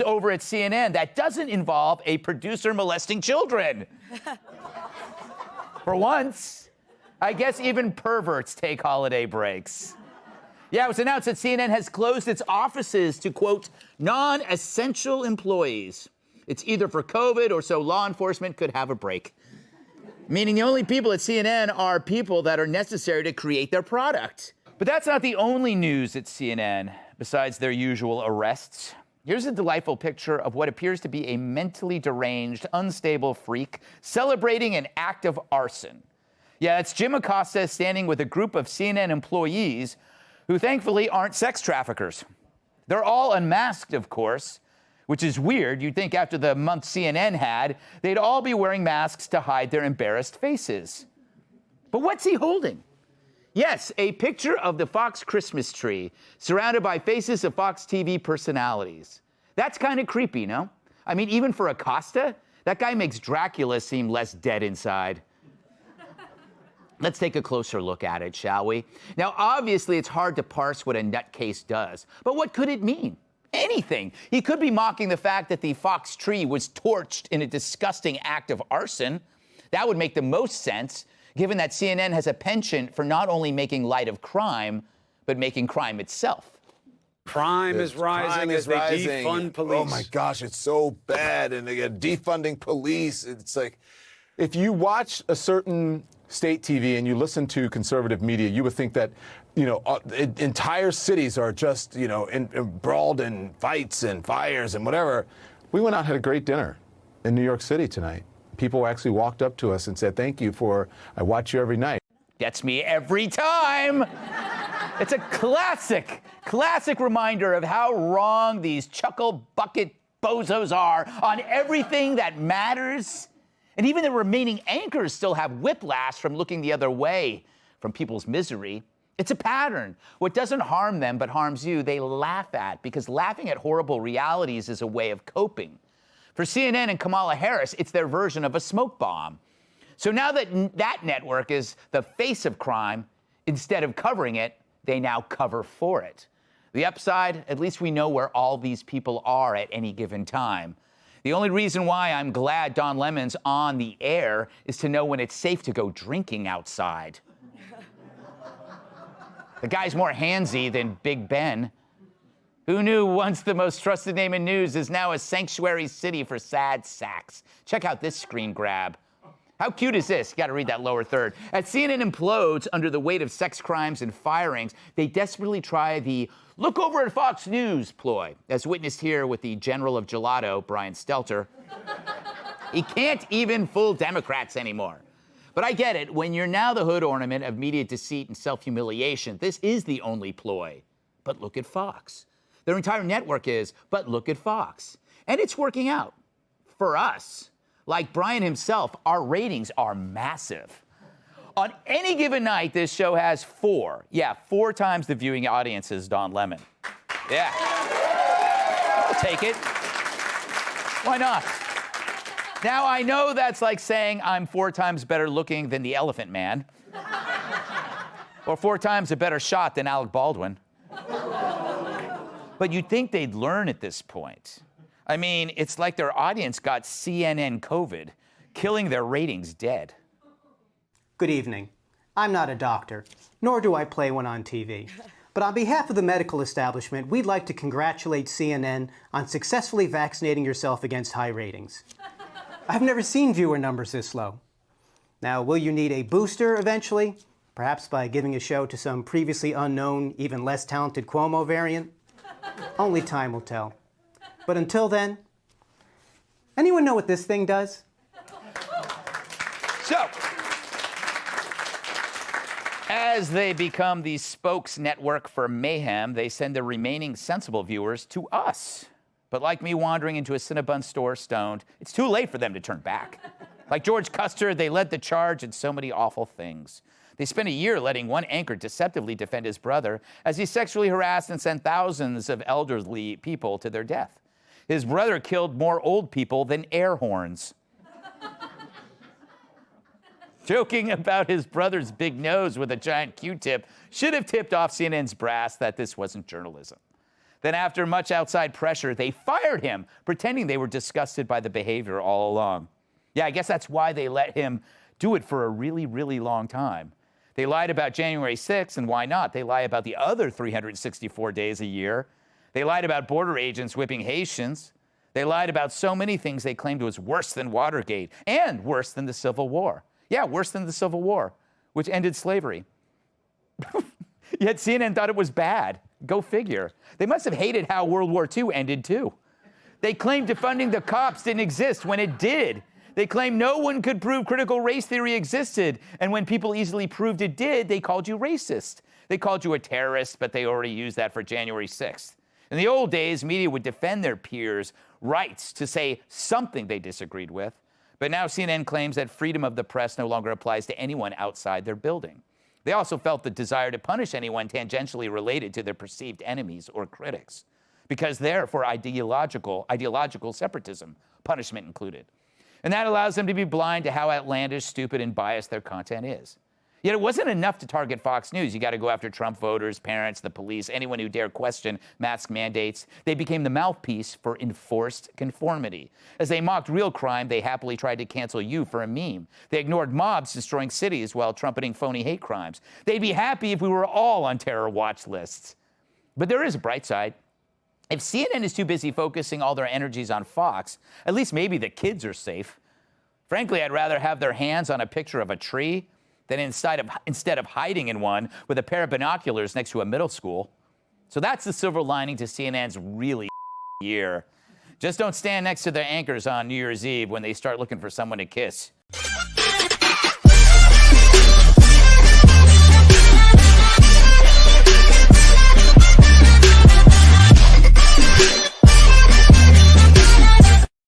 over at CNN that doesn't involve a producer molesting children. For once, I guess even perverts take holiday breaks. Yeah, it was announced that CNN has closed its offices to, quote, non-essential employees. It's either for COVID or so law enforcement could have a break. Meaning the only people at CNN are people that are necessary to create their product. But that's not the only news at CNN, besides their usual arrests. Here's a delightful picture of what appears to be a mentally deranged, unstable freak celebrating an act of arson. Yeah, it's Jim Acosta standing with a group of CNN employees who thankfully aren't sex traffickers. They're all unmasked, of course, which is weird. You'd think after the month CNN had, they'd all be wearing masks to hide their embarrassed faces. But what's he holding? Yes, a picture of the Fox Christmas tree, surrounded by faces of Fox TV personalities. That's kind of creepy, no? I mean, even for Acosta, that guy makes Dracula seem less dead inside. Let's take a closer look at it, shall we? Now, obviously, it's hard to parse what a nutcase does, but what could it mean? Anything. He could be mocking the fact that the Fox tree was torched in a disgusting act of arson. That would make the most sense, given that CNN has a penchant for not only making light of crime, but making crime itself. Crime is rising as they defund police. Oh my gosh, it's so bad. And they're defunding police. It's like, if you watch a certain state TV and you listen to conservative media, you would think that, you know, entire cities are just, you know, embroiled in fights and fires and whatever. We went out and had a great dinner in New York City tonight. People actually walked up to us and said, thank you for, I watch you every night. Gets me every time. It's a classic reminder of how wrong these chuckle bucket bozos are on everything that matters. And even the remaining anchors still have whiplash from looking the other way from people's misery. It's a pattern. What doesn't harm them but harms you, they laugh at, because laughing at horrible realities is a way of coping. For CNN and Kamala Harris, it's their version of a smoke bomb. So now that that network is the face of crime, instead of covering it, they now cover for it. The upside, at least we know where all these people are at any given time. The only reason why I'm glad Don Lemon's on the air is to know when it's safe to go drinking outside. The guy's more handsy than Big Ben. Who knew once the most trusted name in news is now a sanctuary city for sad sacks? Check out this screen grab. How cute is this? You gotta read that lower third. As CNN implodes under the weight of sex crimes and firings, they desperately try the look over at Fox News ploy, as witnessed here with the General of Gelato, Brian Stelter. He can't even fool Democrats anymore. But I get it. When you're now the hood ornament of media deceit and self-humiliation, this is the only ploy. But look at Fox. Their entire network is, but look at Fox. And it's working out. For us. Like Brian himself, our ratings are massive. On any given night, this show has four times the viewing audience as Don Lemon. Yeah. I'll take it. Why not? Now, I know that's like saying I'm 4 times better looking than the Elephant Man. Or 4 times a better shot than Alec Baldwin. But you'd think they'd learn at this point. I mean, it's like their audience got CNN COVID, killing their ratings dead. Good evening. I'm not a doctor, nor do I play one on TV. But on behalf of the medical establishment, we'd like to congratulate CNN on successfully vaccinating yourself against high ratings. I've never seen viewer numbers this low. Now, will you need a booster eventually? Perhaps by giving a show to some previously unknown, even less talented Cuomo variant? Only time will tell. But until then, anyone know what this thing does? So, as they become the spokes network for mayhem, they send the remaining sensible viewers to us. But like me wandering into a Cinnabon store stoned, it's too late for them to turn back. Like George Custer, they led the charge in so many awful things. They spent a year letting one anchor deceptively defend his brother as he sexually harassed and sent thousands of elderly people to their death. His brother killed more old people than air horns. Joking about his brother's big nose with a giant Q-tip should have tipped off CNN's brass that this wasn't journalism. Then after much outside pressure, they fired him, pretending they were disgusted by the behavior all along. Yeah, I guess that's why they let him do it for a really, really long time. They lied about January 6th, and why not? They lie about the other 364 days a year. They lied about border agents whipping Haitians. They lied about so many things they claimed was worse than Watergate and worse than the Civil War. Yeah, worse than the Civil War, which ended slavery. Yet CNN thought it was bad. Go figure. They must have hated how World War II ended, too. They claimed defunding the cops didn't exist when it did. They claimed no one could prove critical race theory existed. And when people easily proved it did, they called you racist. They called you a terrorist, but they already used that for January 6th. In the old days, media would defend their peers' rights to say something they disagreed with. But now CNN claims that freedom of the press no longer applies to anyone outside their building. They also felt the desire to punish anyone tangentially related to their perceived enemies or critics, because they're for ideological separatism, punishment included. And that allows them to be blind to how outlandish, stupid, and biased their content is. Yet it wasn't enough to target Fox News. You got to go after Trump voters, parents, the police, anyone who dare question mask mandates. They became the mouthpiece for enforced conformity. As they mocked real crime, they happily tried to cancel you for a meme. They ignored mobs destroying cities while trumpeting phony hate crimes. They'd be happy if we were all on terror watch lists. But there is a bright side. If CNN is too busy focusing all their energies on Fox, at least maybe the kids are safe. Frankly, I'd rather have their hands on a picture of a tree than instead of hiding in one with a pair of binoculars next to a middle school. So that's the silver lining to CNN's really year. Just don't stand next to their anchors on New Year's Eve when they start looking for someone to kiss.